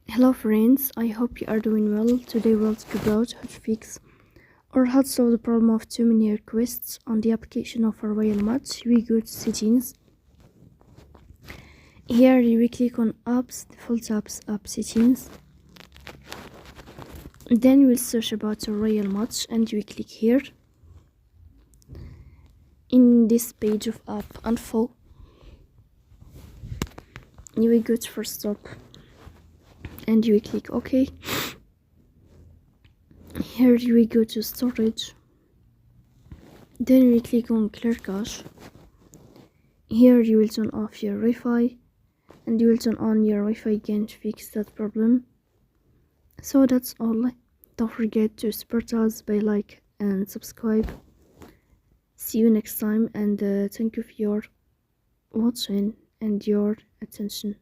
Hello friends, I hope you are doing well. Today we'll talk about how to fix or how to solve the problem of too many requests on the application of a royal match. We go to settings. Here we click on apps, default apps, app settings. Then we'll search about a royal match and we click here. In this page of app info, you will go to first stop and you will click OK. Here you will go to storage, then we click on clear cache. Here you will turn off your Wi-Fi and you will turn on your Wi-Fi again to fix that problem. So that's all. Don't forget to support us by like and subscribe. See you next time, and thank you for your watching and your attention.